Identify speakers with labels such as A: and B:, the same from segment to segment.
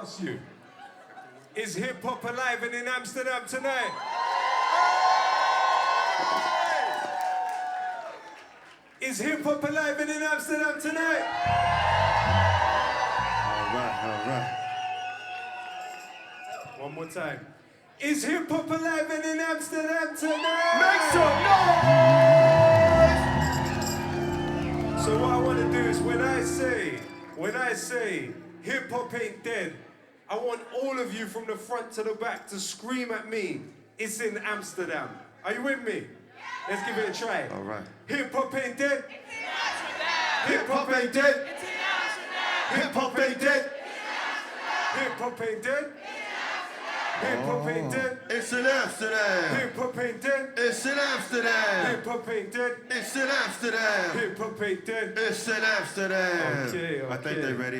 A: ask you, is hip-hop alive and in Amsterdam tonight? Is hip-hop alive and in Amsterdam tonight?
B: All right.
A: One more time. Is hip-hop alive and in Amsterdam tonight?
B: Make some noise!
A: So what I want to do is when I say hip-hop ain't dead, I want all of you from the front to the back to scream at me, it's in Amsterdam. Are you with me? Let's give it a try.
B: All right.
A: Hip-hop ain't dead.
C: It's in Amsterdam.
B: Hip-hop ain't dead.
C: It's in Amsterdam.
B: Hip-hop ain't dead.
A: Hip-hop ain't dead. Hip-hop ain't dead.
B: It's in Amsterdam.
A: Hip-hop ain't dead.
B: It's in Amsterdam.
A: Hip-hop ain't dead.
B: It's in Amsterdam.
A: Hip-hop ain't dead.
B: It's in Amsterdam.
A: Okay.
B: I think they ready.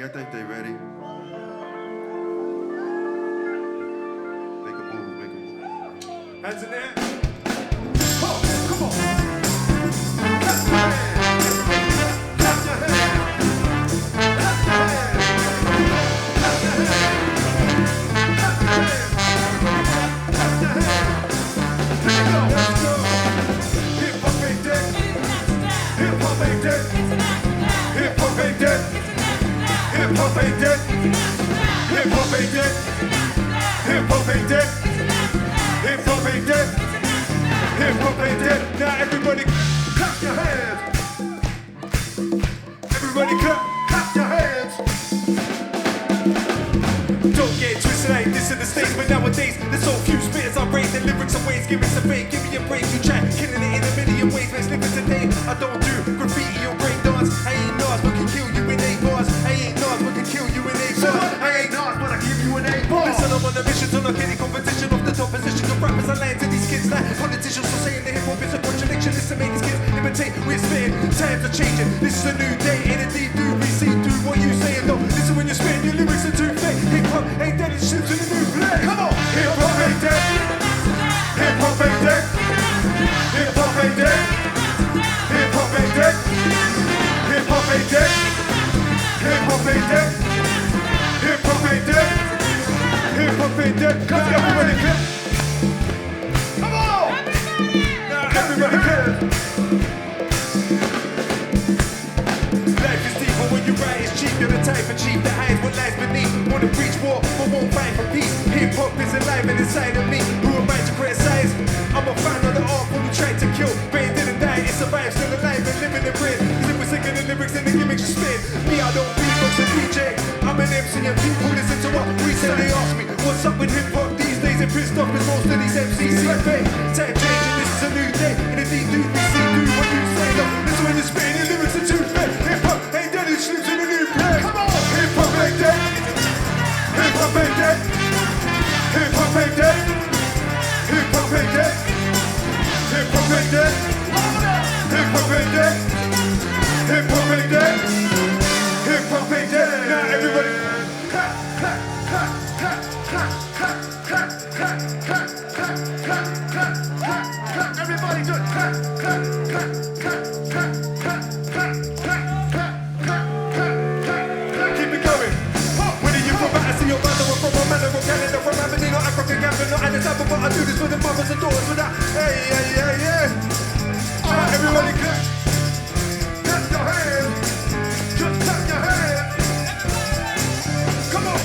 B: Make a move.
A: Hands in the air.
B: Oh, come on. Clap your hands. Clap your hands. Clap your hands. Clap your hands. Clap your hands. Clap your hands. Here we go. Let's go. Hip-hop ain't dead. Hip-hop ain't dead. Hip-hop ain't dead. Hip-hop ain't dead. Hip-hop ain't dead. Hip-hop ain't dead. Hip-hop ain't dead. Hip-hop ain't dead. Now everybody clap your hands. Everybody clap your hands.
A: Don't get twisted, I ain't dissing the States, but nowadays there's so few spitters. I rate the lyrics and ways, gimmicks and fake. Give me a break, you try killing it in a million ways. Let's live it today. I don't do graffiti or break dance. I ain't Nas, but can kill you in 8 bars. I ain't Nas, but can kill you in 8 bars.
B: I ain't Nas, but I give you an 8 bars.
A: Listen, I'm on a mission to knock any competition off the top position of rappers. I lie to these kids like politicians are saying the hip hop is a contradiction. Listen, make these kids imitate, we're spitting. Times are changing. This is a new day. Anything do we see through what you saying though? Listen, when you're spitting, your lyrics are too fake. Hip hop ain't dead, it shifts in a new place.
B: Come on. Hip-hop ain't dead. Hip-hop ain't dead. Hip-hop ain't dead. Hip-hop ain't dead. Hip-hop ain't dead. Hip-hop ain't dead. Hip-hop ain't dead.
A: Hip hop ain't dead.
B: Come on, everybody clap. Come on.
A: Now everybody clap. Life is deep, but when you write it's cheap. You're the type of cheap that hides what lies beneath. Wanna preach war, but won't fight for peace. Hip hop is alive and inside of me. Who am I to criticize? I'm a fan of the art when we tried to kill. But it didn't die, it survived, still alive and living in bread. Cause if we're sick of the lyrics and the gimmicks you spit. Me, I don't beatbox a DJ. I'm an MC and people listen to what we say. They ask me, what's up with hip hop these days? They're pissed off because most of these MCs see fake. Time changing, this is a new day. And indeed, do we see through what you say? No, listen when you're spitting, your lyrics are too fake. Hip hop ain't dead, it slips in a new place.
B: Come on.
A: Hip-hop ain't dead. Hip-hop ain't dead. Hip-hop ain't dead. Hip-hop ain't dead. Hip-hop ain't dead. Hip-hop ain't dead. Hip-hop ain't dead. Hip-hop ain't dead. Now everybody
B: Clap, clap, clap, clap, clap, clap, clap, clap, clap, clap, clap, clap, clap, clap. Everybody do it. Clap, clap, clap, clap, clap, clap, clap, clap, clap, clap, clap.
A: keep it going. Whether you from Battersea or Banda or from Romania or Canada, from Aberdeen or Africa, Gambia, not Addis Ababa, I do this for the mothers and daughters with that. Hey. Alright, everybody clap.
B: Clap your hands. Just clap your hands. Come on.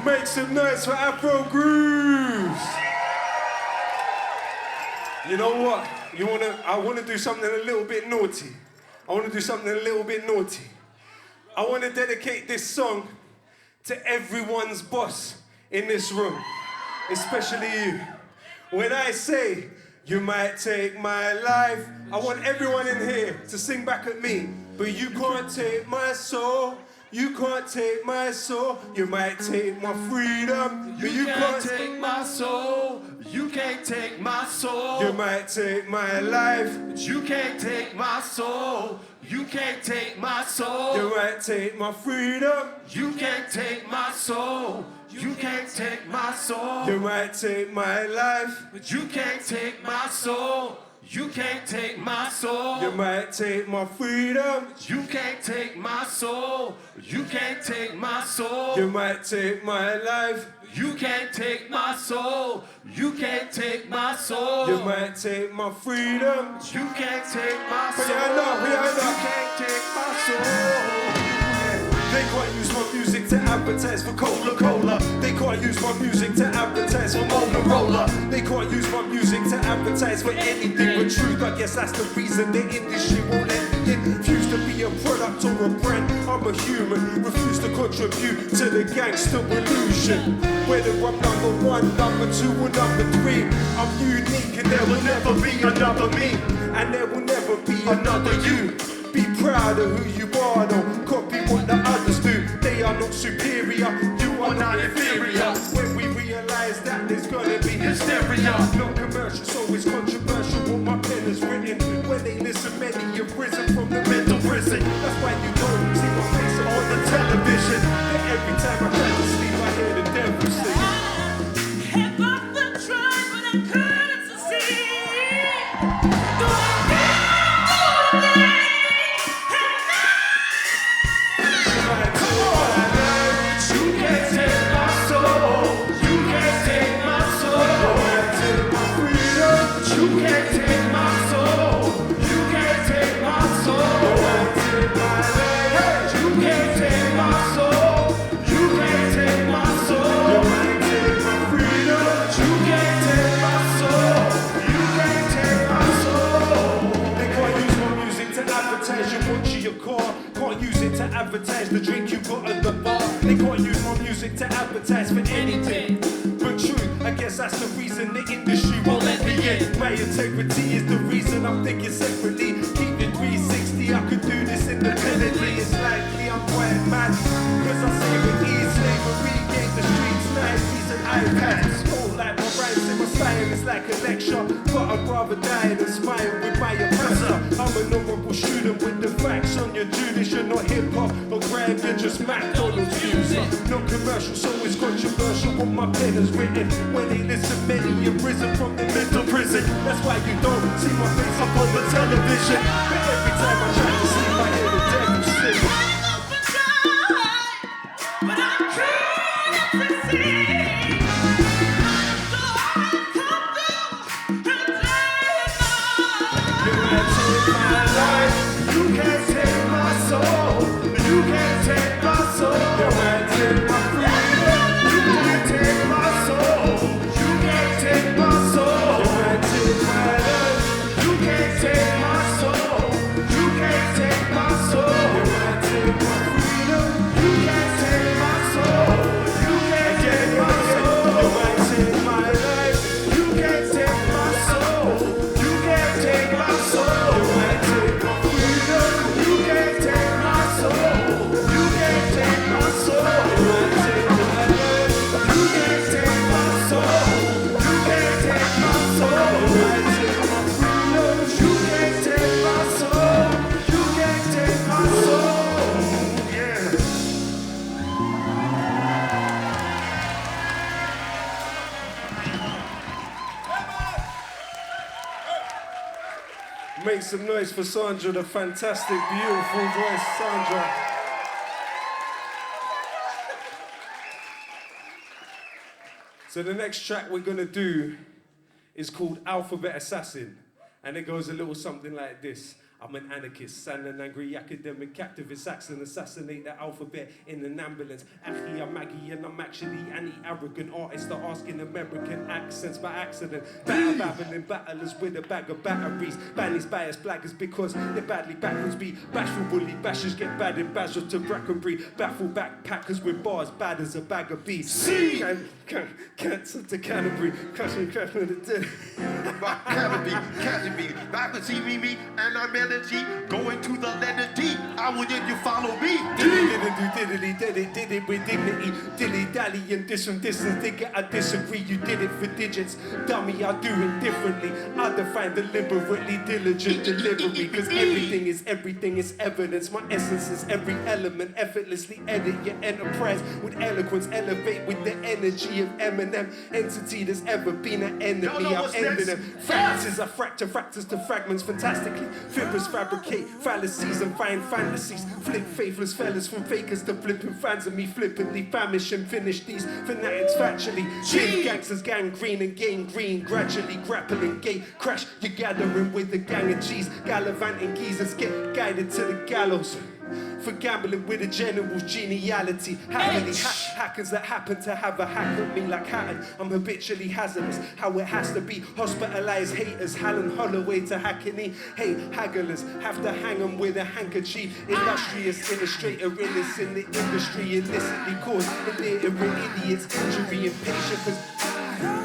A: Make some noise for Afrogrooves. You know what? I want to do something a little bit naughty. I want to dedicate this song to everyone's boss in this room, especially you. When I say, you might take my life, I want everyone in here to sing back at me. But you can't take my soul, You can't take my soul, you might take my freedom.
B: You can't take my soul. You can't take my soul.
A: You might take my life.
B: You can't take my soul. You can't take my soul.
A: You might take my freedom.
B: You can't take my soul. You can't take my soul.
A: You might take my life.
B: But you can't take my soul. You can't take my soul.
A: You might take my freedom.
B: You can't take my soul. You can't take my soul.
A: You might take my life.
B: You can't take my soul. You can't take my soul.
A: You might take my freedom.
B: You can't take my soul.
A: Rihanna.
B: You can't take my soul.
A: They can't use my music to advertise for Coca-Cola. They can't use my music to advertise for Motorola. They can't use my music to advertise for anything but truth. I guess that's the reason the industry won't let me in. Refuse to be a product or a brand. I'm a human. Refuse to contribute to the gangster illusion. Whether I'm number one, number two, or number three, I'm unique and there will never be another me. And there will never be another you. Be proud of who you are, don't copy what the others do. They are not superior, you are not inferior. When we realize that there's gonna be hysteria. Not commercial, so it's controversial what my pen is written. When they listen, many have risen from the mental prison. That's why you don't see my face on the television. But every time I try to sleep, I hear the devil sing.
C: Have often tried, but I couldn't succeed. Though I can't do it.
A: Advertise the drink you got at the bar. They can't use my music to advertise for anything but truth. I guess that's the reason the industry won't let me in. My integrity is the reason I'm thinking separately. Keep it 360, I could do this independently. It's likely I'm quite mad, cause I say with ease, slavery gave the streets nice and iPads. All like my rhymes and my style is like a lecture, but I'd rather die than smile with my oppressor. I'm an honorable student with the facts on your Judas. You're not hip-hop or grime, you're just McDonald's user. Not commercial, so it's controversial what my pen has written. When they listen, many have risen from the mental prison. That's why you don't see my face up on the television. But every time I try to sleep, I hear the devil sing.
C: But I couldn't succeed. So I come through and
B: You can't take my life. You can't take my soul. You can't take my soul. You can't take my freedom. You can't take my soul. You can't take my soul. You can't take my life. You can't take my soul. You can't take my soul. You can't take my freedom. You can't take my soul. You can't take my soul. You can't take my life. You can't take my soul. You can't take my soul. You can't take my freedom. You can't take my soul. You can't take my soul. You can't take my life. You can't take my soul. You can't take my soul. You can't take my freedom. You can't take my soul. You can't take my soul. Yeah.
A: Make some noise for Sandra, the fantastic, beautiful voice, Sandra. So the next track we're gonna do is called Alphabet Assassin. And it goes a little something like this. I'm an anarchist and an angry academic activist. Saxon assassinate the alphabet in an ambulance. Achie, I'm Maggie and I'm actually anti-arrogant artist that asking American accents by accident. Batter babbling battlers with a bag of batteries. Bannies bias blaggers because they're badly backwards. Be bashful bully bashers get bad in Basel to Brackenbury. Baffle backpackers with bars bad as a bag of beef.
B: See!
A: Cancer to Canterbury. Crashing the dead.
B: Canopy, I can see me, and I'm in energy, going to the letter D. I will if you follow me.
A: Did it with dignity. Dilly-dally and this from distance. Think I disagree, you did it for digits. Dummy, I do it differently. I define deliberately diligent delivery. Cause everything is evidence. My essence is every element. Effortlessly edit your enterprise with eloquence. Elevate with the energy of Eminem. Entity that's ever been an enemy. I'm ending them. Fractures, I fracture fractures to fragments fantastically. Fibbers fabricate fallacies and find fantasies. Flip faithless fellas from fakers to flipping fans of me. Flippantly famish and finish these fanatics factually. Chief gangsters gangrene and gain green. Gradually grappling gate. Crash, you're gathering with the gang of G's. Gallivanting geezers get guided to the gallows. For gambling with a general's geniality. Happily hackers that happen to have a hack at me like Hatton. I'm habitually hazardous, how it has to be. Hospitalized haters, Hallen Holloway to Hackney. Hey, hagglers, have to hang them with a handkerchief. Illustrious illustrator, illness in the industry. Illicitly caused illiterate idiots injury impatient. Cause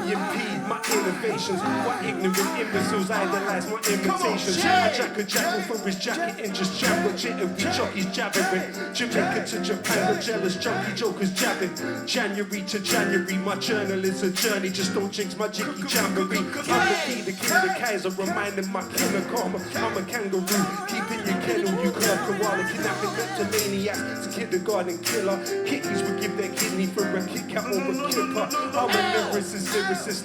A: impede my innovations. Why ignorant imbeciles idolize my imitations? I jack a jackal for his jacket and just jab with jittery jockeys jabbering. Jamaica to Japan, the jealous junkie jokers jabbing. January to January, my journal is a journey. Just don't jinx my jiggy jamboree. I'm the key, the king, the Kaiser, reminding my king of karma. I'm a kangaroo, keeping your kennel, you club koala, kidnapping kleptomaniacs to kindergarten killer. Kitties would give their kidney for a Kit Kat or a Kipper. I'm a lyricist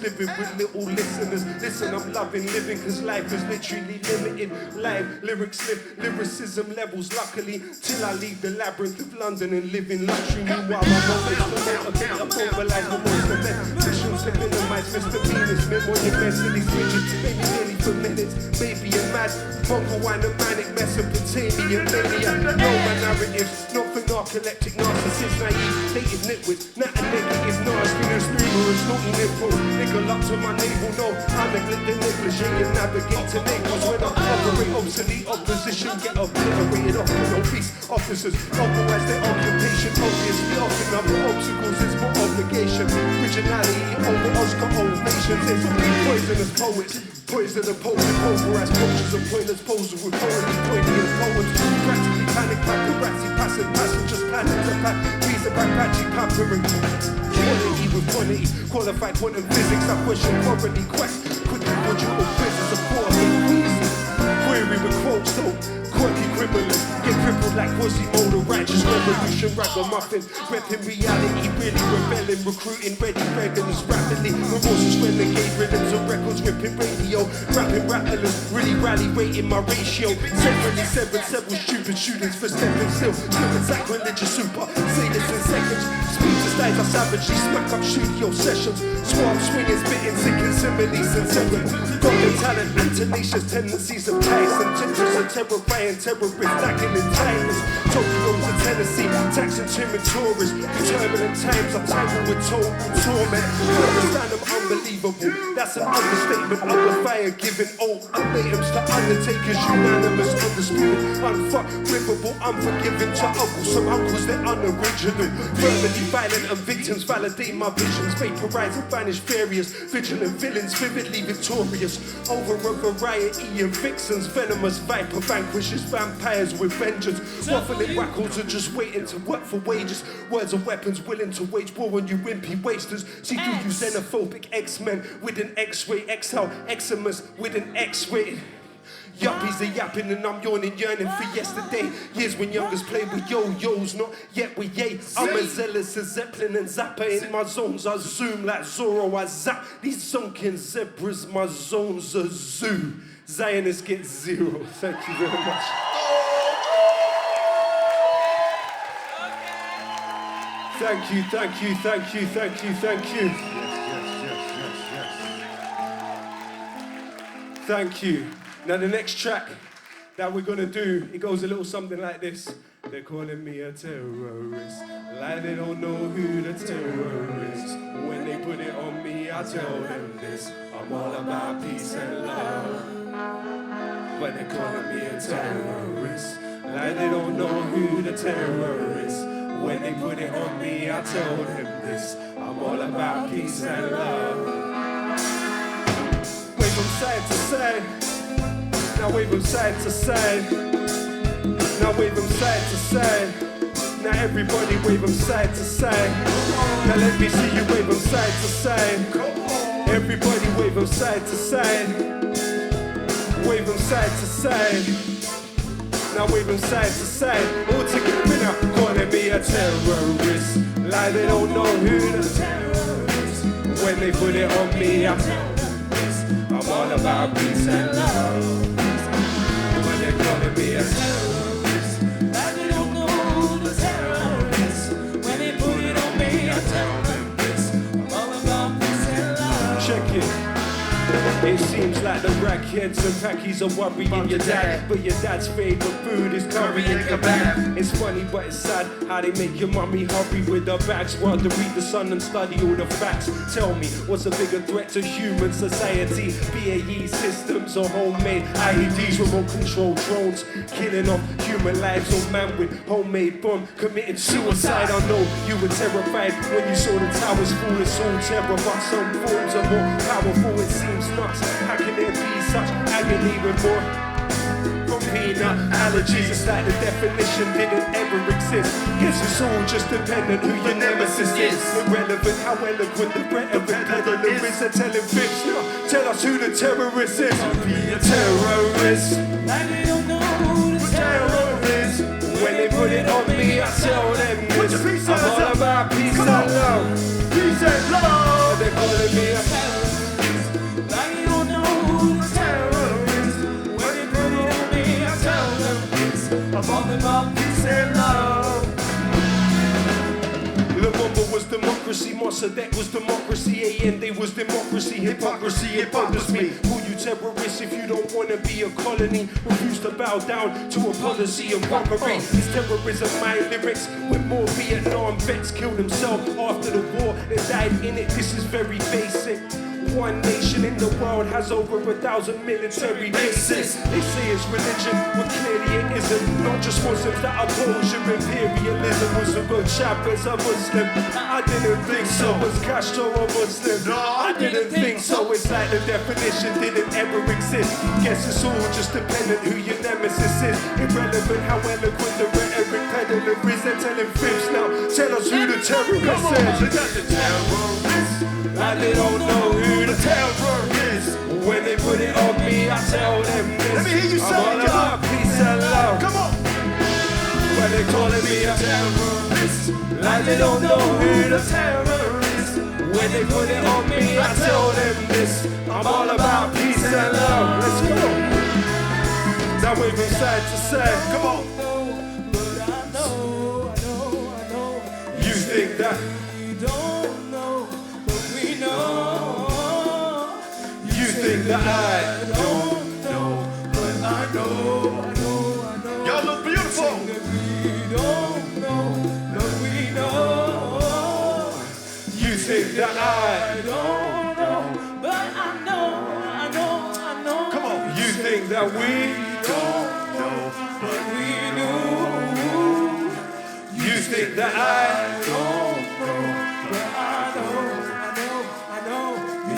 A: living with little listeners. Listen, I'm loving living cause life is literally limited. Live lyrics slip, lyricism levels luckily. Till I leave the labyrinth of London and live in luxury. Meanwhile, my moments to motivate, I mobilize my most of them. Missions to minimize misdemeanors. Memoir your best in these bridges. Maybe nearly for minutes, maybe a mad vocal wine, a manic Mesopotamian maniac. No my narratives, not for narcoleptic narcissists, naive, native nitwits, not a negative narciness, numerous, naughty nipples. Niggle up to my navel, no, I neglect the negligee and navigate to neighbors. When I operate obsolete opposition, get obliterated off with no peace officers. Otherwise their occupation obviously often other obstacles, it's more obligation. Originality over Oscar ovations, it's poisonous poets. Poison the poet, pulverized cultures and pointless poses with poetry, poignant poems. Practically panic, paparazzi, passive passengers, planning to pack, reason by patchy pampering. Quality with quantity, qualified quantum physics, I question quality quest. Quickly logical business of quality. Query with quotes, though. Quirky criminals get crippled like Quasimodo, righteous revolution, ragamuffin, repping reality, really rebelling, recruiting ready regulars rapidly, remorseless renegade rhythms of records, ripping radio, rapping rattlers, really rally rating my ratio, severally severed several stupid shootings for stepping still, human sacrilegious super, say this in seconds, speech to styles I savagely smack up studio sessions, swamp swinging, spitting, sinking similes and severance, golden talent and tenacious tendencies of ties and gingers and terrifying terrorists acting in timeless Tokyo to Tennessee, taxing timid tourists. Turbulent times I tangle with torment. Understand I'm unbelievable. That's an understatement. Under fire, giving ultimatums to undertakers, unanimous, undisputed, unforgivable, unforgiving to uncles. Some uncles they're unoriginal, verbally violent, and victims validate my visions. Vaporize and vanish various vigilant villains, vividly victorious over a variety of vixens. Venomous viper vanquishes vampires with vengeance. Waffling wackles are just waiting to work for wages. Words are weapons willing to wage war on you wimpy wasters. See through you xenophobic X-Men with an X-ray. Exhale Xmas with an X-ray. Yuppies are yapping and I'm yawning, yearning for yesterday. Years when youngers played with yo-yos, not yet with yay. I'm as zealous as Zeppelin and Zappa in my zones. I zoom like Zorro, I zap these sunken zebras. My zone's a zoo. Zionists get 0. Thank you very much. Thank you, thank you, thank you, thank you, thank you. Thank you. Now the next track that we're gonna do, it goes a little something like this. They're calling me a terrorist, like they don't know who the terror is. When they put it on me, I tell them this. I'm all about peace and love. But they're calling me a terrorist, like they don't know who the terror is. When they put it on me, I tell them this. I'm all about peace and love. Wait from side to side. Now wave them side to side. Now wave them side to side. Now everybody wave them side to side. Now let me see you wave them side to side. Everybody wave them side to side. Wave them side to side. Now wave them side to side. All together now, calling me a terrorist. Like they don't know who the terrorist. When they put it on me, I'm all about peace and love. When they're calling me a terrorist, like they don't know who the terrorist. When they put it on me, I tell them this. I'm all about peace and love. Check it. It seems like the crackheads and packies are worrying your dad, but your dad's favourite food is curry and kebab. It's funny but it's sad how they make your mummy hurry with her bags while to read the Sun and study all the facts. Tell me, what's a bigger threat to human society? BAE systems or homemade IEDs, remote control drones, killing off human lives, or man with homemade bomb committing suicide. I know you were terrified when you saw the towers fall. It's all terror, but some forms are more powerful. It seems nuts. How can there be such agony with more from peanut allergies? It's like the definition didn't ever exist. Guess it's all just dependent who your nemesis is. Irrelevant how eloquent the rhetoric peddler is. They're telling fibs. Tell us who the terrorist is. Be a terrorist. Like they don't know who the terrorist. When they put it on me, I tell them this. I'm all about peace and love. Peace and love. They're calling me a terrorist. Like you don't know who the terrorist. When they put it on me, I tell them this. I'm all about peace and love. Lumumba was democracy, Mossadegh was democracy, Allende was democracy, hypocrisy, it bothers me. Who you terrorists if you don't want to be a colony? Refuse to bow down to a policy of robbery. It's terrorism, my lyrics. When more Vietnam vets killed themselves after the war, they died in it. This is very basic. One nation in the world has over 1,000 military bases. They say it's religion, but clearly it isn't. Not just Muslims that oppose your imperialism. Was Hugo Chavez a Muslim? I didn't think so. Was Castro a Muslim? No, I didn't think so. It's like the definition didn't ever exist. Guess it's all just dependent who your nemesis is. Irrelevant how eloquent the rhetoric peddler is. They're telling fibs now. Tell us who the terrorist is. They got the terrorists. Like they don't know who the terrorist. When they put it on me, I tell them this. Let me hear you say it, y'all. I'm all about peace and love. Come on. When they calling me a terrorist, like they don't know who the terrorist. When they put it on me, I tell them this. I'm all about peace and love. Let's go. Now wave from side to side. Come on. But I know. You think that we don't know, but we know. You think that I don't know, but I know. Y'all look beautiful. We don't know, but we know. You think that I don't know, but I know. Come on. You think that we don't know, but we know. You think that I don't know, but I know.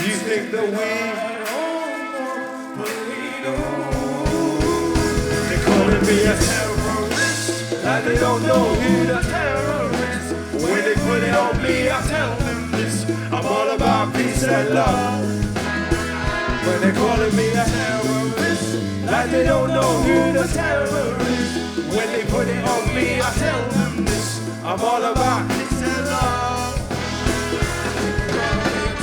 A: You think that we be a terrorist, like they don't know who the terrorist. When they put it on me, I tell them this. I'm all about peace and love. When they calling me a terrorist, like they don't know who the terrorist. When they put it on me, I tell them this. I'm all about peace and love.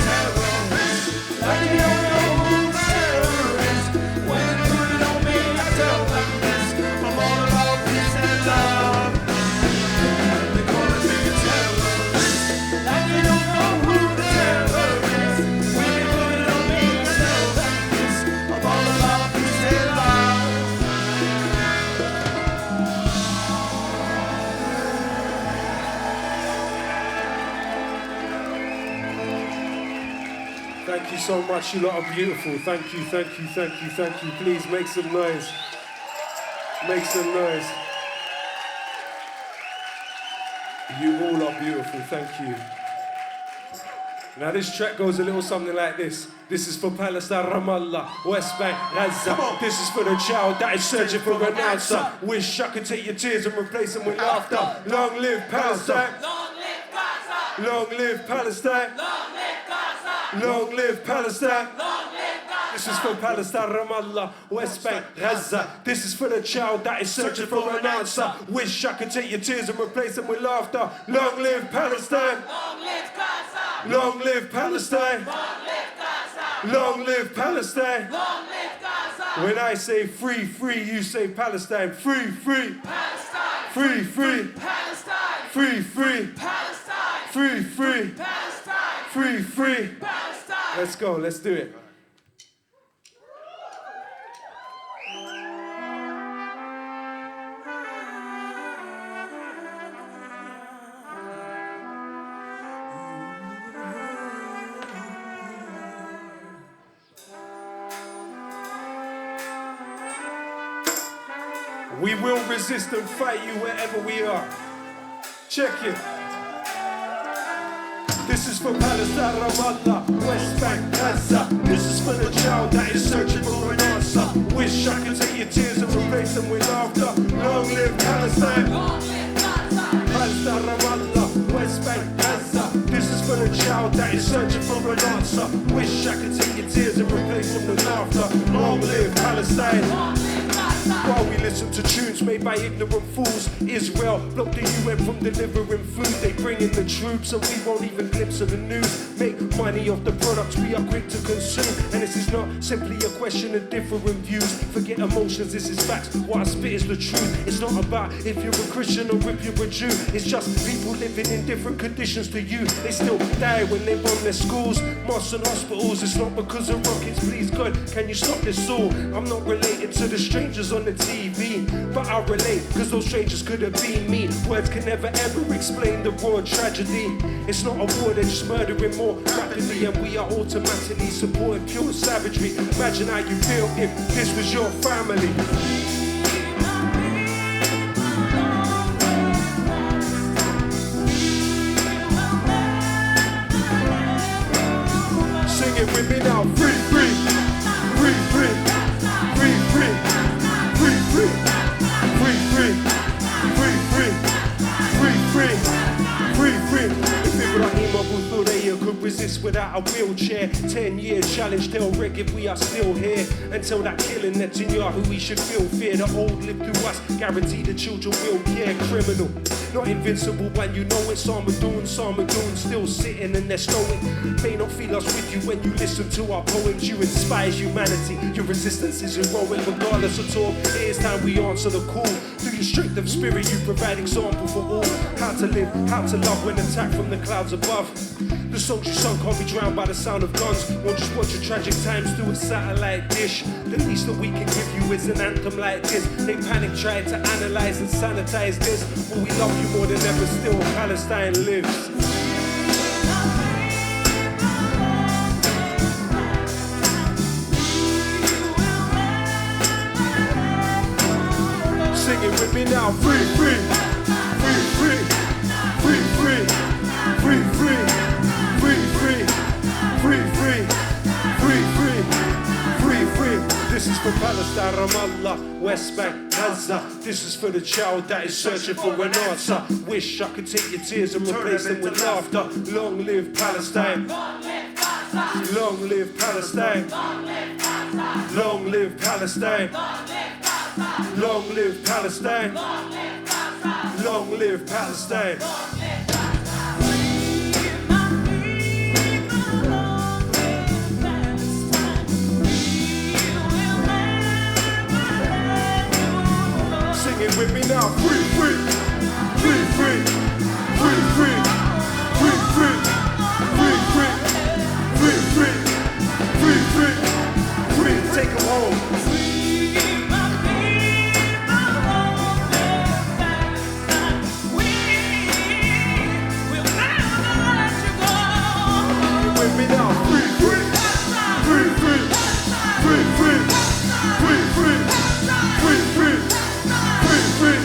A: Terrorist, like they don't know who the terrorist. When they put it on me, I tell them this. I'm all about peace and love. They calling me a terrorist, like they don't know who the terrorist. When they put it on me, I tell them this. I'm all about peace and love. Thank you so much, you lot are beautiful. Thank you. Please make some noise. Make some noise. You all are beautiful, thank you. Now this track goes a little something like this. This is for Palestine, Ramallah, West Bank, Gaza. This is for the child that is searching for an answer. Wish I could take your tears and replace them with laughter. Long live Palestine.
C: Long live Gaza.
A: Long live Palestine.
C: Long live Gaza.
A: Long live Palestine.
C: Long live Gaza.
A: This is for Palestine, Ramallah, West Bank, Gaza. This is for the child that is searching for an answer. Wish I could take your tears and replace them with laughter. Long live Palestine.
C: Long live Gaza.
A: Long live Palestine.
C: Long live Gaza.
A: Long live Palestine.
C: Long live Gaza.
A: When I say free, free, you say Palestine. Free, free.
C: Palestine.
A: Free, free.
C: Palestine.
A: Free, free.
C: Palestine.
A: Free, free.
C: Palestine.
A: Free, free.
C: Palestine.
A: Let's go, let's do it. We will resist and fight you wherever we are. Check it. This is for Palestine, Ramallah, West Bank, Gaza. This is for the child that is searching for an answer. Wish I could take your tears and replace them with laughter. Long live Palestine.
C: Long live Gaza.
A: Palestine, Ramallah, West Bank, Gaza. This is for the child that is searching for an answer. Wish I could take your tears and replace them with laughter. Long live Palestine.
C: Long live Gaza.
A: While we listen to tunes made by ignorant fools, Israel blocked the UN from delivering food. They bring in the troops and we won't even glimpse of the news. Make money off the products we are quick to consume. And this is not simply a question of different views. Forget emotions, this is facts. What I spit is the truth. It's not about if you're a Christian or if you're a Jew. It's just people living in different conditions to you. They still die when they bomb their schools, mosques and hospitals. It's not because of rockets, please God, can you stop this all? I'm not related to the strangers on the TV, but I relate, cause those strangers could have been me. Words can never ever explain the raw tragedy. It's not a war, they're just murdering more rapidly, and we are automatically supporting pure savagery. Imagine how you feel if this was your family. Sing it with me now. Free, free, free, free, free, free, free, free, free, free, free, free, free, free, free. If people like Imam thought they could resist without a wheelchair, 10-year challenge, they'll wreck if we are still here. Until that killing Netanyahu, we should feel fear. The old live through us, guarantee the children will care. Criminal, not invincible when you know it's Armadoon, still sitting and they're snowing. May not feel us with you when you listen to our poems. You inspire humanity, your resistance is heroic. Regardless of all, it is time we answer the call. Through your strength of spirit, you provide example for all. How to live, how to love when attacked from the clouds above. The songs you sung can't be drowned by the sound of guns. Won't just watch your tragic times through a satellite dish. The least that we can give you is an anthem like this. They panic, try to analyze and sanitize this. But we love you more than ever, still Palestine lives. Sing it with me now. Free, free, free, free, free, free, free, free, free, free, free, free, free, free, free, free. This is for Palestine, Ramallah, West Bank, Gaza. This is for the child that is searching for an answer. Wish I could take your tears and replace them with laughter. Long live Palestine.
C: Long live Gaza.
A: Long live Palestine.
C: Long live Gaza.
A: Long live Palestine.
C: Long live Gaza.
A: Long live Palestine.
C: Long live Gaza.
A: Long live Palestine.
C: Long live Gaza. Free my people. Long live Palestine. We will never let you go.
A: Sing it with me now. Free, free, free, free, free, free, free, free, free, free, free, free, free, free, free. Take 'em home.
C: Free my people. Long live Palestine. We will never let you go.
A: With me now. Free, free, free, free, free, free, free, free, free, free, free, free,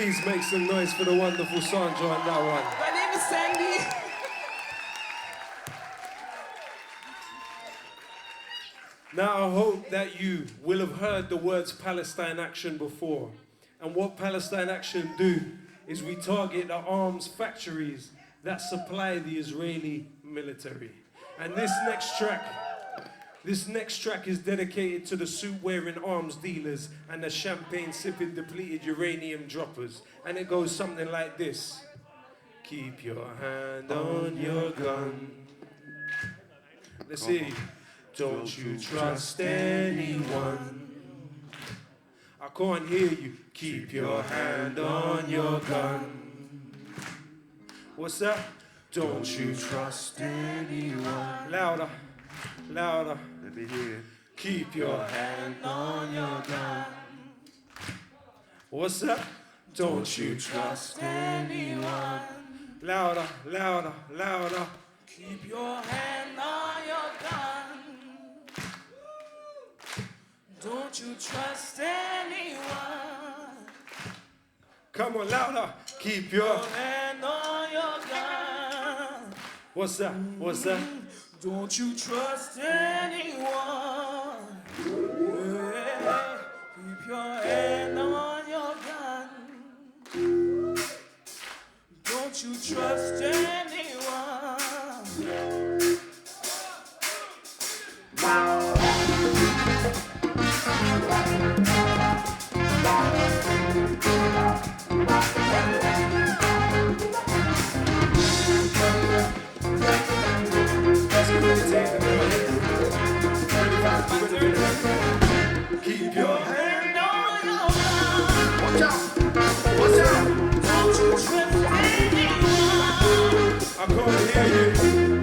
A: Please make some noise for the wonderful Sandra on that one.
C: My name is Sandy.
A: Now I hope that you will have heard the words Palestine Action before. And what Palestine Action do is we target the arms factories that supply the Israeli military. And this next track is dedicated to the suit-wearing arms dealers and the champagne-sipping depleted uranium droppers. And it goes something like this. Keep your hand on your gun. Let's see. Don't you trust anyone. I can't hear you. Keep your hand on your gun. What's that? Don't you trust anyone. Louder, louder.
B: Let me hear it.
A: Keep your hand on your gun. What's that? Don't you trust anyone. Louder, louder, louder.
C: Keep your hand on your gun. Don't you trust anyone.
A: Come on, louder. Keep your
C: hand on your gun.
A: What's that? What's that?
C: Don't you trust anyone. Yeah. Keep your hand on your gun. Don't you trust anyone.
A: Keep your
C: hand on your gun.
B: Watch out! Watch out!
C: Don't you trust anyone.
A: I can't hear you.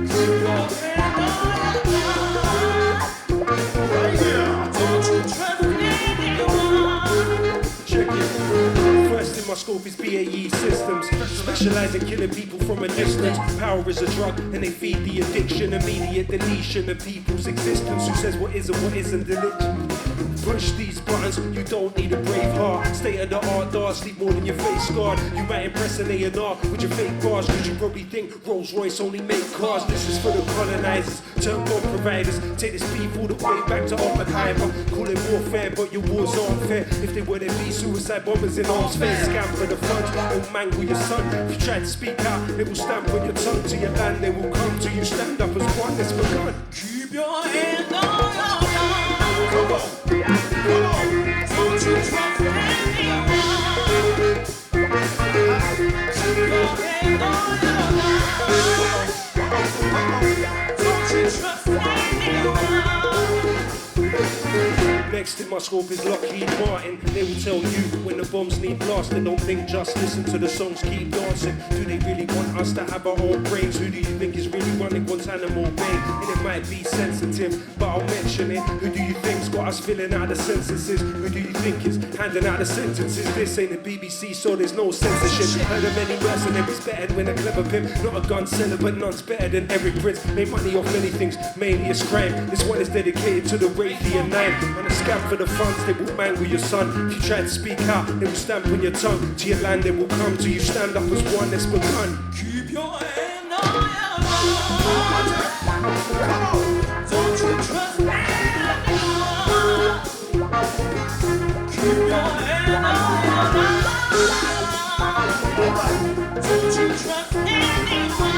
C: Keep your hand on your gun.
B: Right here!
C: Don't you trust anyone.
A: Check it. First in my scope is BAE systems. Specialize in killing people from a distance. Power is a drug and they feed the addiction. Immediate deletion of people's existence. Who says what is and what isn't delicious? Push these buttons, you don't need a brave heart. State of the art, darts leave more than your face scarred. You might impress an A&R with your fake bars, cause you probably think Rolls Royce only make cars. This is for the colonizers, turn bomb providers. Take this beef all the way back to Oppenheimer. Call it warfare, but your wars aren't fair. If they were, there'd be suicide bombers in arms fair. Scam for the funds, don't mangle your son. If you try to speak out, they will stamp on your tongue. To your land, they will come to you. Stand up as one, it's begun.
C: Keep your hand on your gun.
B: Come on! Come on!
C: Don't you trust anyone. Keep your hand on your gun. Don't you trust anyone.
A: Next in my scope is Lockheed Martin. They will tell you when the bombs need blasting. Don't think, just listen to the songs, keep dancing. Do they really want us to have our own brains? Who do you think is really running Guantanamo Bay? And it might be sensitive, but I'll mention it. Who do you think's got us filling out the censuses? Who do you think is handing out the sentences? This ain't the BBC, so there's no censorship. Heard of many mercenaries better than a clever pimp. Not a gun seller, but none's better than Eric Prince. Made money off many things, mainly it's crime. This one is dedicated to the Raytheon 9. On a scam for the funds, they will mangle your son. If you try to speak out, they will stamp on your tongue. To your land, they will come to you. Stand up as one, it's begun.
C: Keep your hand on your gun. Don't you trust anyone. Keep your hand on your gun. Don't you trust anyone.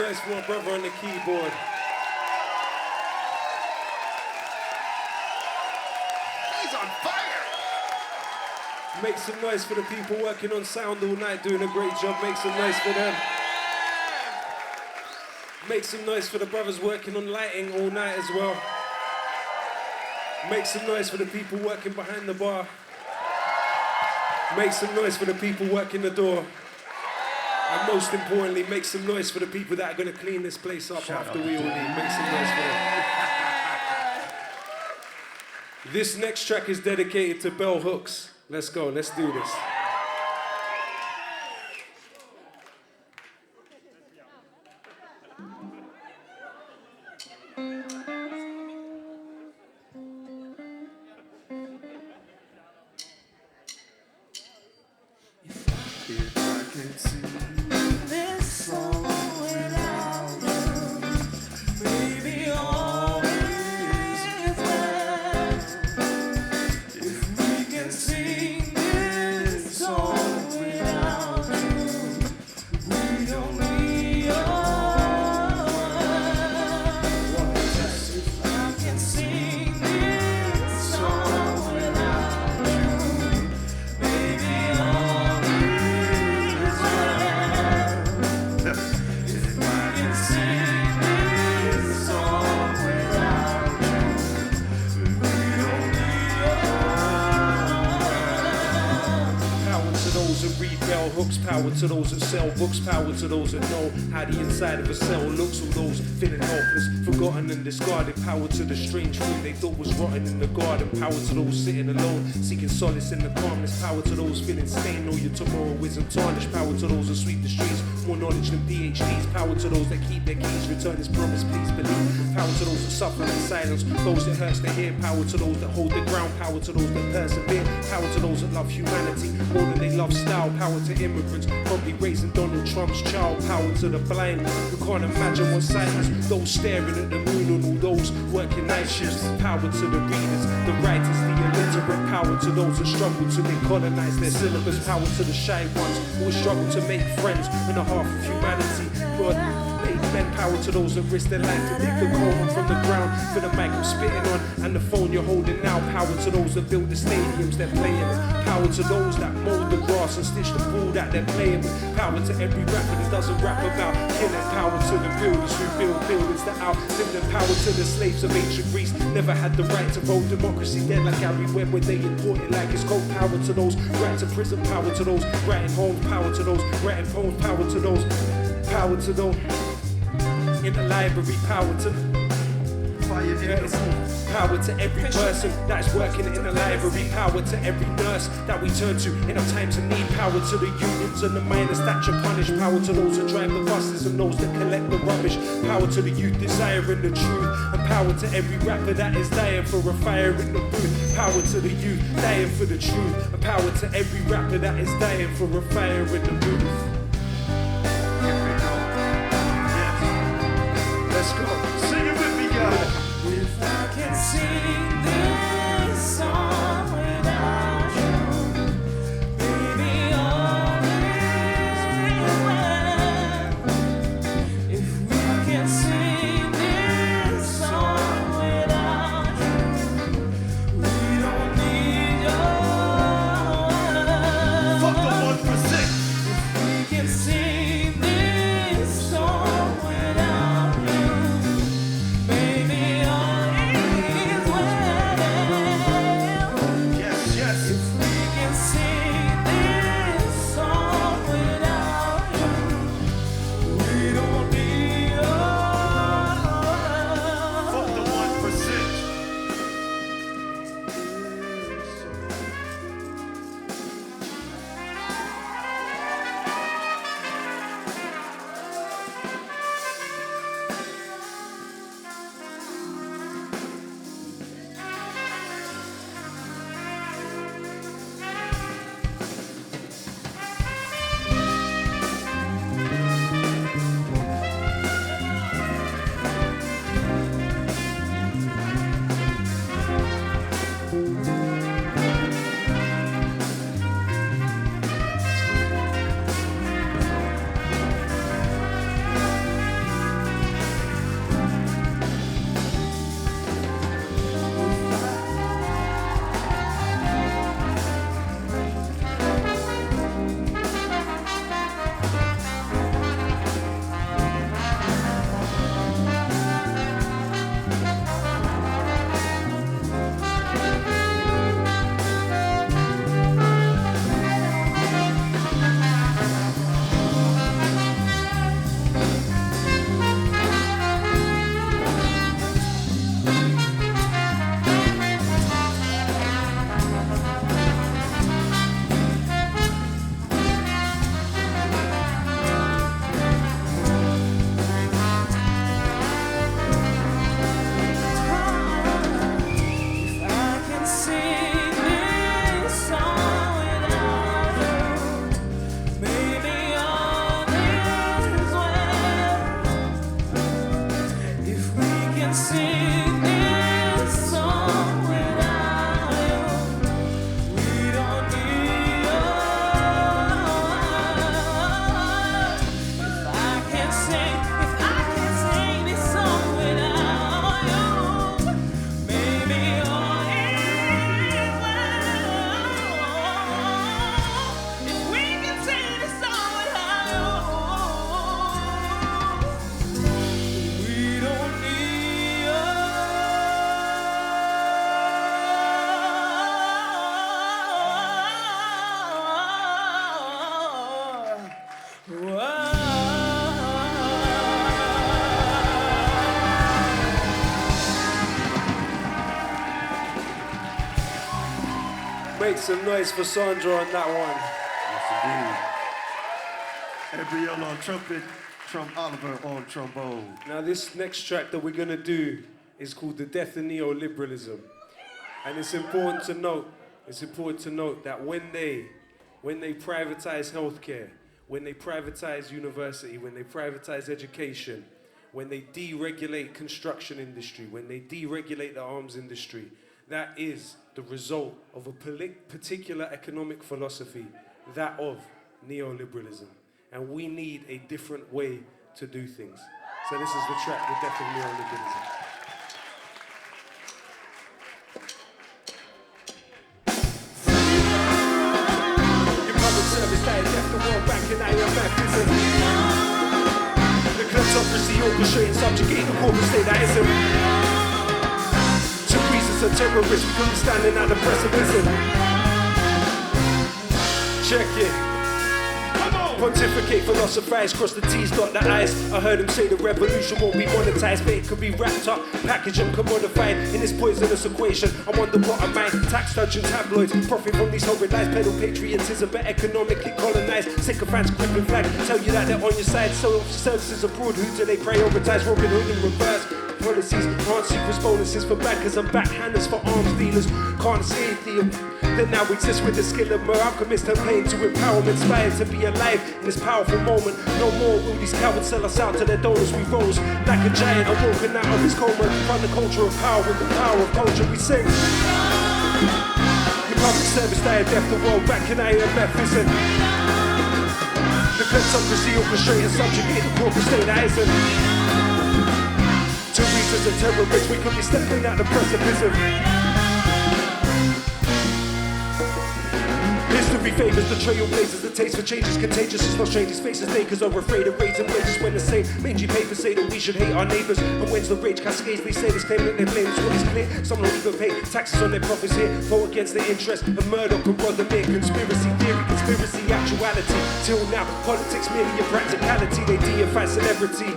A: noise for my brother on the keyboard.
B: He's on fire!
A: Make some noise for the people working on sound all night, doing a great job. Make some noise for them. Make some noise for the brothers working on lighting all night as well. Make some noise for the people working behind the bar. Make some noise for the people working the door. And most importantly, make some noise for the people that are going to clean this place up after we all leave. Make some noise for them. This next track is dedicated to bell hooks. Let's go, let's do this.
B: If I can sing this song without you, baby, all is well. If we can sing this song without you, we don't need your words. If I can sing this song without you, baby, all is well. If I can sing this song without you, we don't need your
A: Power to those that read bell hooks, power to those that sell books, power to those that know how the inside of a cell looks, all those feeling helpless, forgotten and discarded, power to the strange fruit they thought was rotten in the garden, power to those sitting alone, seeking solace in the calmness, power to those feeling stained, know your tomorrow isn't tarnished, power to those that sweep the streets, more knowledge than PhDs, power to those that keep their keys, return his promise, please believe, power to those that suffer in silence, those that hurts to hear, power to those that hold the ground, power to those that persevere, power to those that love humanity, more than they love style, power to immigrants, probably raising Donald Trump's child, power to the blind, who can't imagine what sight is, those staring at the moon and all those working night shifts, power to the readers, the writers, the illiterate, power to those that struggle to decolonize their syllabus, power to the shy ones who struggle to make friends and a half of humanity, God made men, power to those that risk their life to dig the coal from the ground, for the mic I'm spitting on and the phone you're holding now, power to those that built the stadiums they're playing in, power to those that mold the grass and stitch the ball that they're playing with, power to every rapper that doesn't rap about killing, power to the builders who build buildings that outlive them, power to the slaves of ancient Greece, never had the right to vote, democracy dead like Gary Webb when they import it like it's cold, power to those right to prison, power to those writing homes, power to those writing poems, power to those in the library, power to
B: fire.
A: power to every person that's working in the library, power to every nurse that we turn to in our times of need, power to the unions and the miners that you punish, power to those that drive the buses and those that collect the rubbish, power to the youth desiring the truth, and power to every rapper that is dying for a fire in the booth, power to the youth dying for the truth, and power to every rapper that is dying for a fire in the booth. Let's go.
B: Sing it with me, y'all.
C: If I can sing this song without you, baby, all is well. If we can sing this song without you, we don't need your
B: Fuck the 1%.
C: If we can
A: Make some noise for Sandra on that one.
B: Gabriel on trumpet, Oliver on trombone.
A: Now this next track that we're gonna do is called The Death of Neoliberalism. And it's important to note that when they privatize healthcare, when they privatize university, when they privatize education, when they deregulate construction industry, when they deregulate the arms industry, that is the result of a particular economic philosophy, that of neoliberalism. And we need a different way to do things. So this is the track, The Death of Neoliberalism. Your public service died left the World Bank and IMF isn't. The kleptocracy orchestrating, subjugating the corporate state that isn't. Two reasons of terrorists, we couldn't standing at the precipice. Check it. Pontificate, philosophize, cross the T's, dot the I's. I heard him say the revolution won't be monetized, but it could be wrapped up, packaged and commodified in this poisonous equation. I wonder what I might tax dodging tabloids, profit from these horrid lies, peddle patriotism, but economically colonized. Sycophants gripping flag, tell you that they're on your side. So services abroad, who do they prioritize? Robin Hood in reverse. Policies aren't secret bonuses for bankers and backhanders for arms dealers. Can't see anything that now exists with the skill of murder. Alchemists have paid to empower, inspired to be alive in this powerful moment. No more will these cowards sell us out to their donors. We rose like a giant, awoken out of his coma. Find the culture of power with the power of culture. We sing. Your public service died death, the World Bank and IMF isn't. The kleptocracy orchestrating, subjugating the corporate state that isn't. Two reasons of terrorists, we could be stepping out the precipice of. History favors the trailblazers, the taste for change is contagious. It's no strangers' faces, makers are afraid of raising wages when the same mangy papers say that we should hate our neighbours. And when's the rage cascades, they say this claim that they blame is what is clear. Some don't even pay taxes on their profits here. Vote against their interest, a murder can run them in. Conspiracy theory, conspiracy actuality. Till now, politics merely a practicality. They deify celebrity.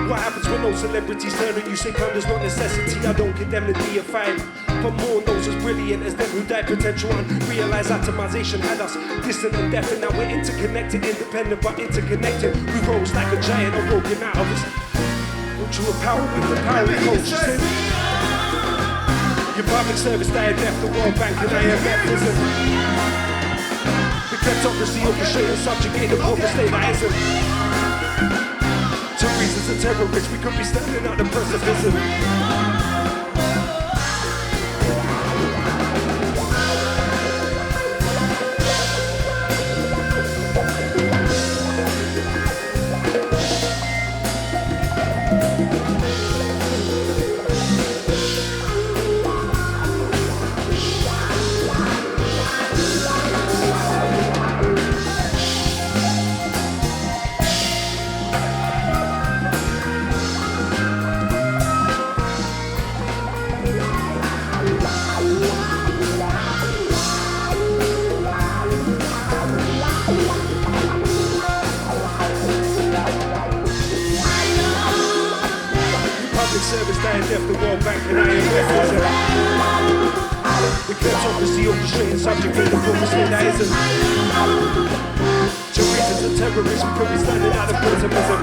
A: What happens when those celebrities turn and you say condoms not necessity? I don't condemn the deified, but more those as brilliant as them who died. Potential unrealized atomization had us distant and deaf, and now we're interconnected, independent but interconnected. We rose like a giant, awoken out of this ultra power with the power of culture. Your public service died left the World Bank and IMF isn't. The kleptocracy orchestrating, subjugating the corporate state that isn't. Two reasons of terrorists, we could be stepping out the precipice of. Service dying death, the World Bank and IMF isn't. The kleptocracy orchestrating, subjugating the corporate state that isn't. Two reasons of terrorists, we could be standing out of pessimism.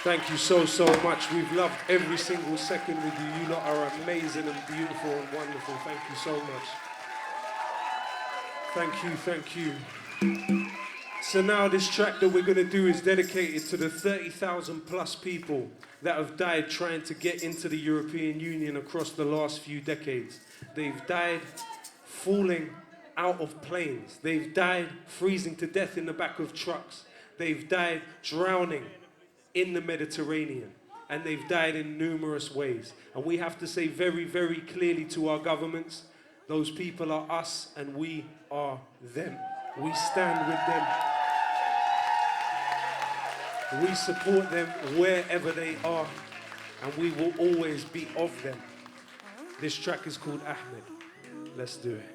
A: Thank you so much. We've loved every single second with you. You lot are amazing and beautiful and wonderful. Thank you so much. Thank you. So now this track that we're gonna do is dedicated to the 30,000 plus people that have died trying to get into the European Union across the last few decades. They've died falling out of planes. They've died freezing to death in the back of trucks. They've died drowning in the Mediterranean. And they've died in numerous ways. And we have to say very, very clearly to our governments, those people are us and we are them. We stand with them. We support them wherever they are, and we will always be of them. This track is called Ahmed. Let's do it.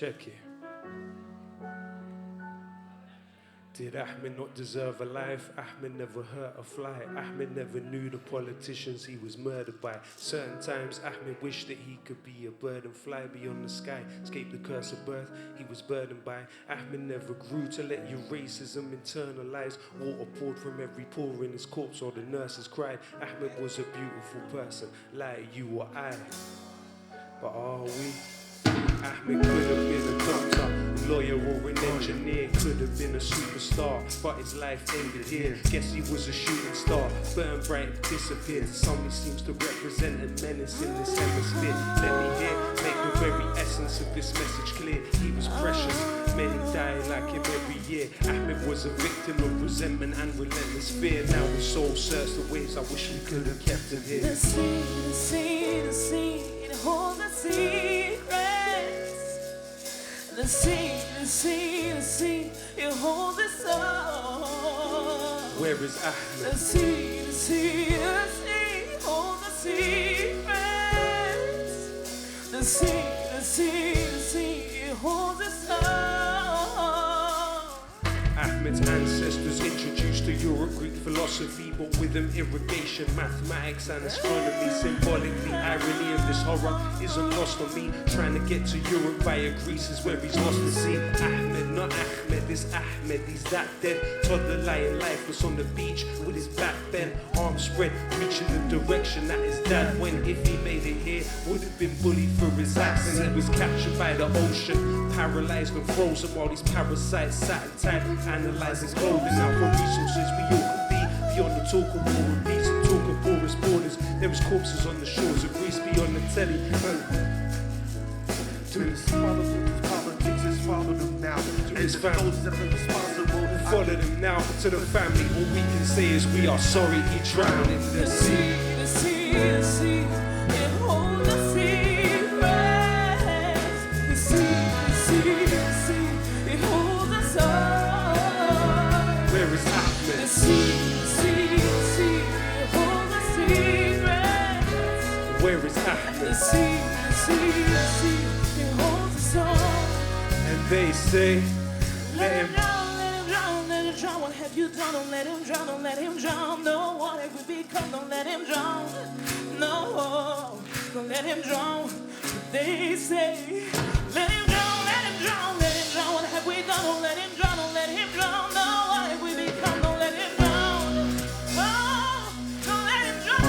A: Check it. Did Ahmed not deserve a life? Ahmed never hurt a fly. Ahmed never knew the politicians he was murdered by. Certain times Ahmed wished that he could be a bird and fly beyond the sky. Escape the curse of birth he was burdened by. Ahmed never grew to let your racism internalize. Water poured from every pore in his corpse or the nurses cried. Ahmed was a beautiful person, like you or I. But are we? Ahmed could have been a doctor, lawyer or an engineer, could have been a superstar, but his life ended here. Guess he was a shooting star, burned bright, disappeared. Somebody seems to represent a menace in this hemisphere. Let me hear, make the very essence of this message clear. He was precious, many dying like him every year. Ahmed was a victim of resentment and relentless fear. Now his soul searched the waves, I wish we could have kept him here.
C: The sea, it holds a secret. The sea, it holds its soul.
A: Where is Ahmed?
C: The sea, holds the secrets. The sea, it holds its soul.
A: Ahmed's ancestors introduced to Europe Greek philosophy, but with them irrigation, mathematics and astronomy. Symbolically, irony of this horror isn't lost on me. Trying to get to Europe via Greece is where he's lost the sea. Ahmed, not Ahmed, this Ahmed, he's that dead. Toddler lying lifeless on the beach with his back bent, arms spread, reaching the direction that his dad went. If he made it here, would have been bullied for his accent. He was captured by the ocean, paralyzed and frozen while these parasites sat in time, analyzing clothing. Now for resources we all could be beyond the talk of war and peace and talk of porous borders. There was corpses on the shores of Greece beyond the telly.
B: To his politics is follow them now. To
A: His
B: the
A: family.
B: those that are responsible.
A: Follow them now to the family. All we can say is we are sorry he drowned in the sea.
C: The sea, it holds the secrets. The sea, it holds the soul.
A: Where is
C: The
A: Ahmed?
C: sea, it holds the secrets.
A: Where is
C: The
A: Ahmed?
C: sea, it holds the soul.
A: And they say,
C: Let him drown, let him drown, let him drown. What have you done? Don't let him drown, don't let him drown. No, what have we become? Don't let him drown. No, don't let him drown. They say, let him drown, let him drown, let him drown. What have we done? Don't let him drown, don't let him drown. No, what have we become? Don't let him drown. Oh, don't let him drown.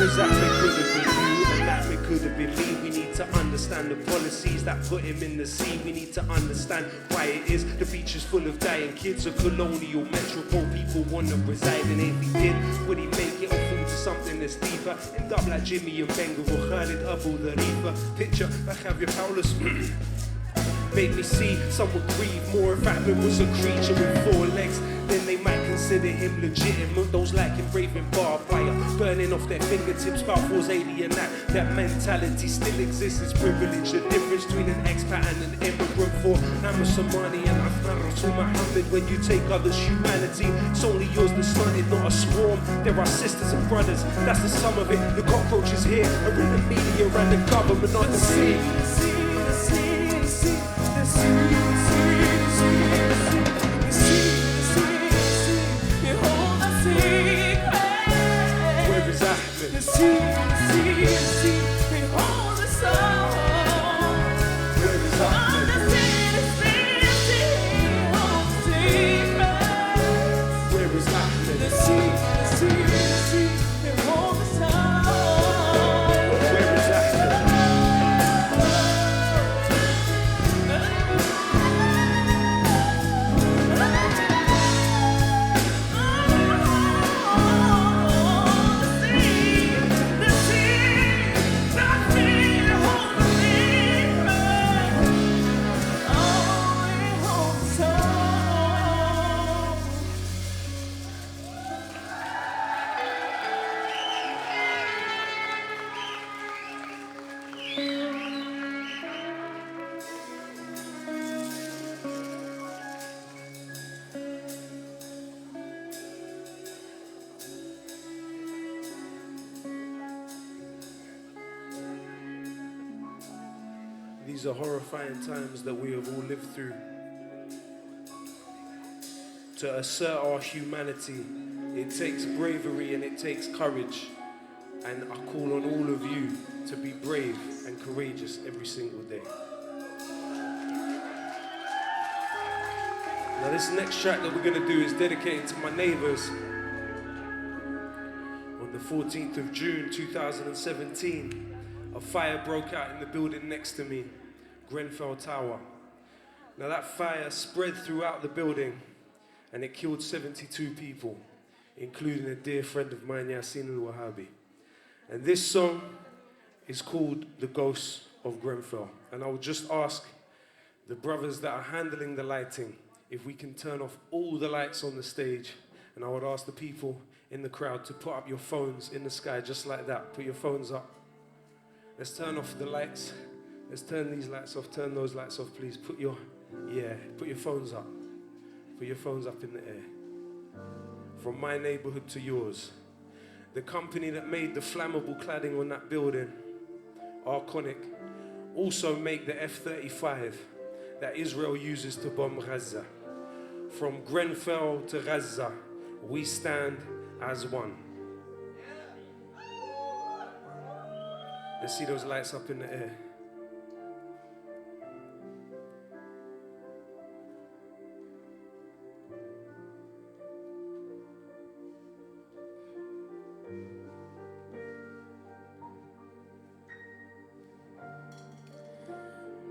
A: because Ahmed could have been you and Ahmed could have been me. We need to understand the policies that put him in the sea. We need to understand why it is the beach is full of dying kids. A colonial metropole people want to reside in. If he did, would he make it or fall to something that's deeper? End up like Jimmy and Benga or Khalid Abu the Reaper. Picture like Javier Paulus made me see someone grieve more. If Ahmed was a creature with 4 legs, then they might consider him legitimate. Those like him braving barbed wire, burning off their fingertips. Balfour's alien act, that mentality still exists. It's privilege, the difference between an expat and an immigrant. For Namasomani and Afnaratul Muhammad, when you take others' humanity, it's only yours that's stunted, not a swarm. There are sisters and brothers, that's the sum of it. The cockroaches here are in the media and the government, not the sea. Where is Ahmed?
C: The sea, we hold the soul.
A: Where is Ahmed? Where is Ahmed?
C: The sea, we hold the soul.
A: Where is Ahmed?
C: The sea,
A: These are horrifying times that we have all lived through. To assert our humanity, it takes bravery and it takes courage. And I call on all of you to be brave and courageous every single day. Now this next track that we're going to do is dedicated to my neighbours. On the 14th of June 2017, a fire broke out in the building next to me, Grenfell Tower. Now that fire spread throughout the building and it killed 72 people, including a dear friend of mine, Yasin al-Wahabi. And this song is called The Ghosts of Grenfell. And I would just ask the brothers that are handling the lighting if we can turn off all the lights on the stage, and I would ask the people in the crowd to put up your phones in the sky just like that. Put your phones up. Let's turn off the lights. Let's turn these lights off. Turn those lights off, please. Put your phones up. Put your phones up in the air. From my neighborhood to yours. The company that made the flammable cladding on that building, Arconic, also make the F-35 that Israel uses to bomb Gaza. From Grenfell to Gaza, we stand as one. Let's see those lights up in the air.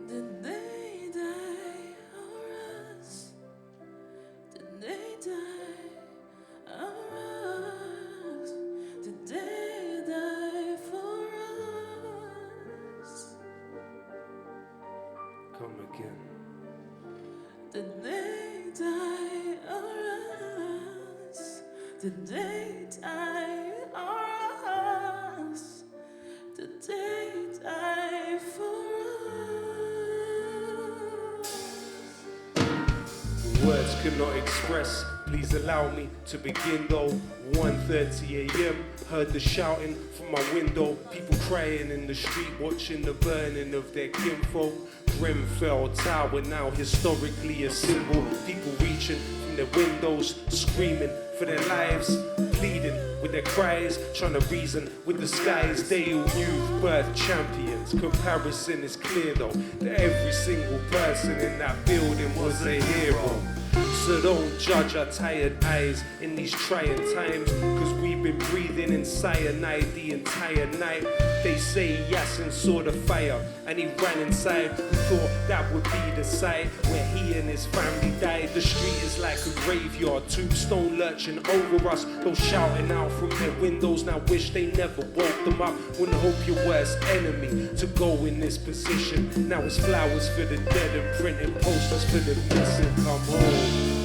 C: Did they die for us? Did they die for us? Did they die for us?
A: Come again.
C: Did they die for us? Did they die for us? Did they die for us?
A: Words could not express, please allow me to begin though. 1:30 a.m, heard the shouting from my window. People crying in the street, watching the burning of their kinfolk. Grenfell Tower, now historically a symbol. People reaching from their windows, screaming for their lives, pleading with their cries, trying to reason with the skies. They all knew birth champions. Comparison is clear though, that every single person in that building was a hero. So don't judge our tired eyes in these trying times, cause we've been breathing in cyanide the entire night. They say Yasin saw the fire and he ran inside. We thought that would be the site where he and his family died. The street is like a graveyard, tombstone lurching over us. Those shouting out from their windows now wish they never woke them up. Wouldn't hope your worst enemy to go in this position. Now it's flowers for the dead and printing posters for the missing. Come home.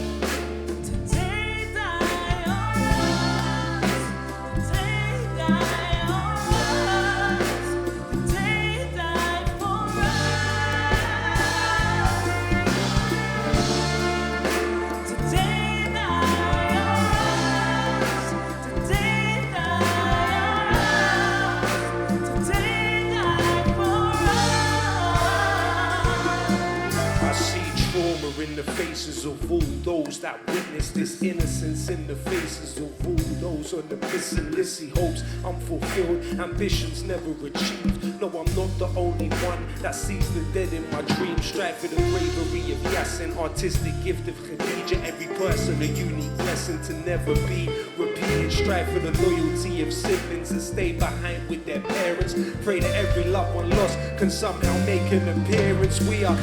A: In the faces of all those that witness this innocence, in the faces of all those on the missing list. He hopes unfulfilled, ambitions never achieved. No, I'm not the only one that sees the dead in my dreams. Strive for the bravery of Yasin, artistic gift of Khadija. Every person a unique blessing to never be repeated. Strive for the loyalty of siblings and stay behind with their parents. Pray that every loved one lost can somehow make an appearance. We are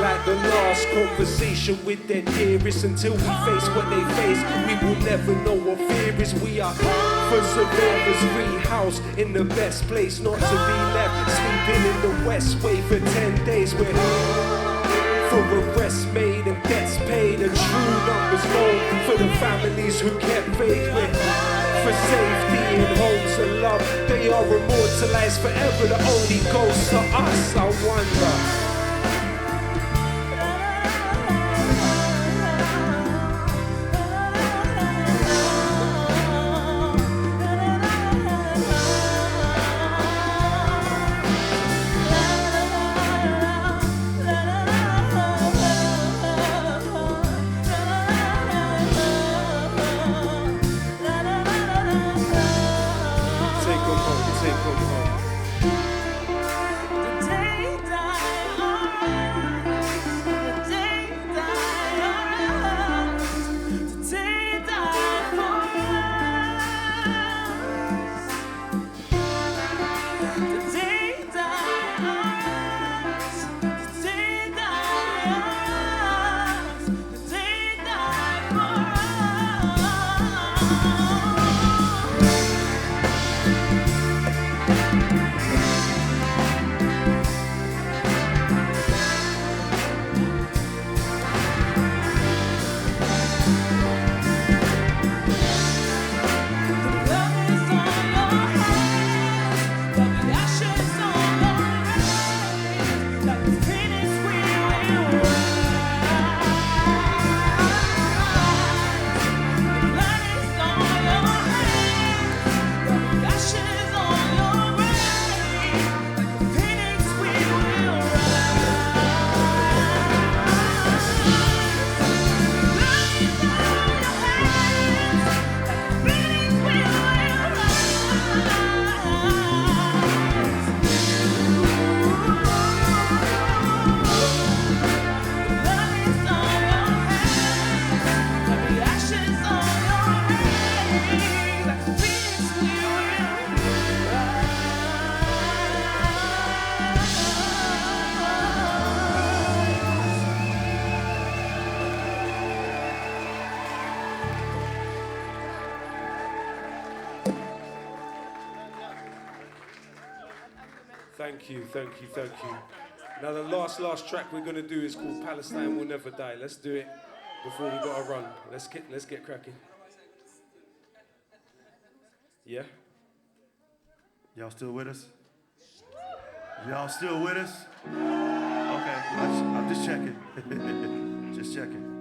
A: like the last conversation with their dearest. Until we face what they face, we will never know what fear is. We are for survivors, rehoused in the best place not to be left, sleeping in the West Way for 10 days. We're for arrests made and debts paid, and true numbers known for the families who kept faith. We're for safety and homes and love. They are immortalized forever, the only ghosts are us. I wonder. Thank you, thank you, thank you. Now the last track we're gonna do is called Palestine Will Never Die. Let's do it before we gotta run. Let's get cracking. Yeah?
B: Y'all still with us? Y'all still with us? Okay, I'm just checking. Just checking.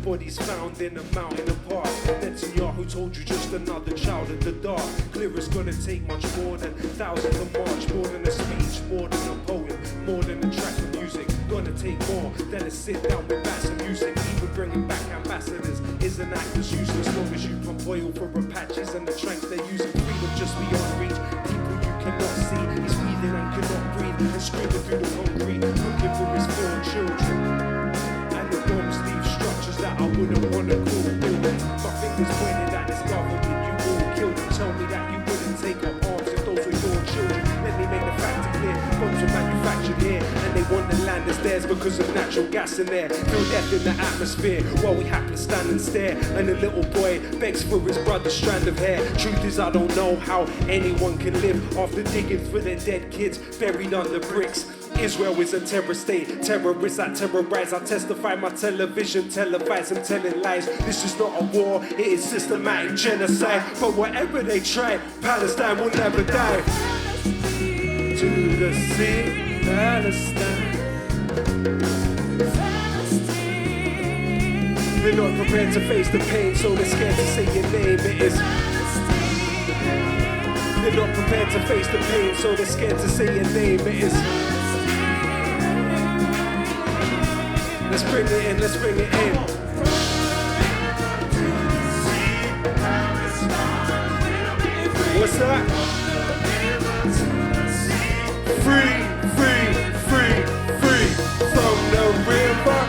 A: Bodies found in a mountain apart. Netanyahu told you just another child of the dark. Clear it's gonna take much more than thousands of march, more than a speech, more than a poem, more than a track of music. Gonna take more than a sit down with bats of music. Even bringing back ambassadors is an act that's useless. As long as you pump oil for Apaches and the tranks they're using. Freedom just beyond reach. People you cannot see. He's breathing and cannot breathe and screaming through the concrete, looking for his 4 children. And the bombs leave structures that I wouldn't want to call building. My fingers pointed at this government, you all killed them. Tell me that you wouldn't take up arms if those were your children. Let me make the fact clear, bombs are manufactured here, and they want the land as theirs because of natural gas in there. Feel death in the atmosphere while we happily stand and stare. And the little boy begs for his brother's strand of hair. Truth is I don't know how anyone can live after digging for their dead kids buried under bricks. Israel is a terror state, terrorists that terrorize. I testify my television, televise and telling lies. This is not a war, it is systematic genocide. But whatever they try, Palestine will never die. To the sea, Palestine. They're not prepared to face the pain, so they're scared to say your name. It is. They're not prepared to face the pain, so they're scared to say your name. It is. Let's bring it in, let's bring it in. What's that? Free, free, free, free from the river.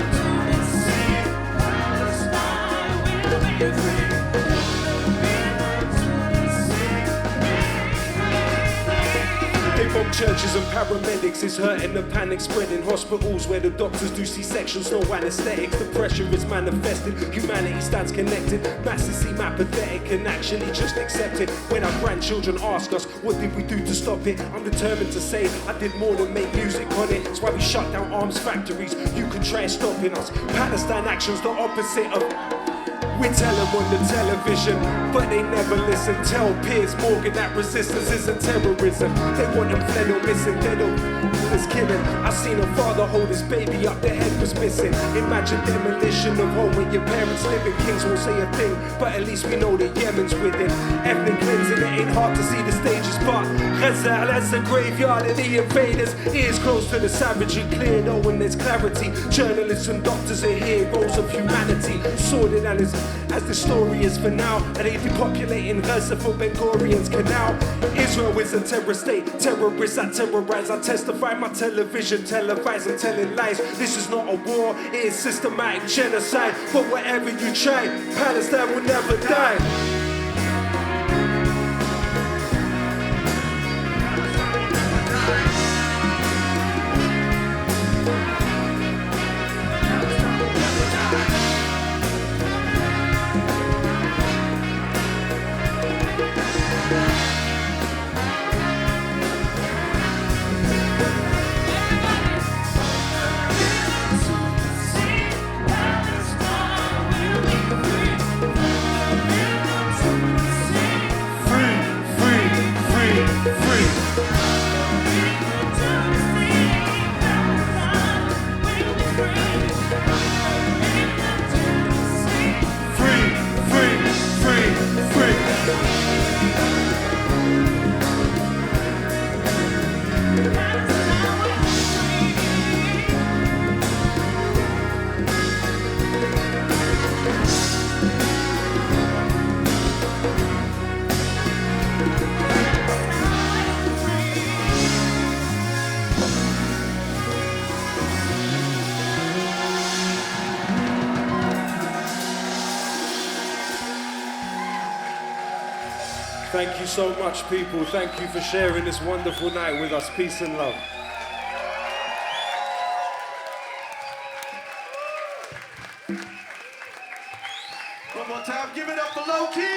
A: They bomb churches and paramedics, is hurting the panic spreading. Hospitals where the doctors do C-sections, no anesthetics. The pressure is manifested, humanity stands connected. Masses seem apathetic and actually just accept it. When our grandchildren ask us, what did we do to stop it? I'm determined to say, I did more than make music on it. That's why we shut down arms factories, you can try stopping us. Palestine action's the opposite of... We tell them on the television, but they never listen. Tell Piers Morgan that resistance isn't terrorism. They want them fled or missing, dead or is killing. I seen a father hold his baby up, their head was missing. Imagine demolition of home when your parents live in. Kings won't say a thing, but at least we know that Yemen's within. Ethnic cleansing, it ain't hard to see the stages, but Gaza, that's a graveyard of the invaders. Ears close to the savagery, clear though when there's clarity. Journalists and doctors are heroes of humanity. Sordid and as the story is for now, and they depopulating Gaza for Ben-Gurion's canal. Israel is a terror state, terrorists that terrorize. I testify my television, televise and telling lies. This is not a war, it is systematic genocide. But whatever you try, Palestine will never die. Thank you so much, people. Thank you for sharing this wonderful night with us. Peace and love.
B: One more time, give it up for Lowkey.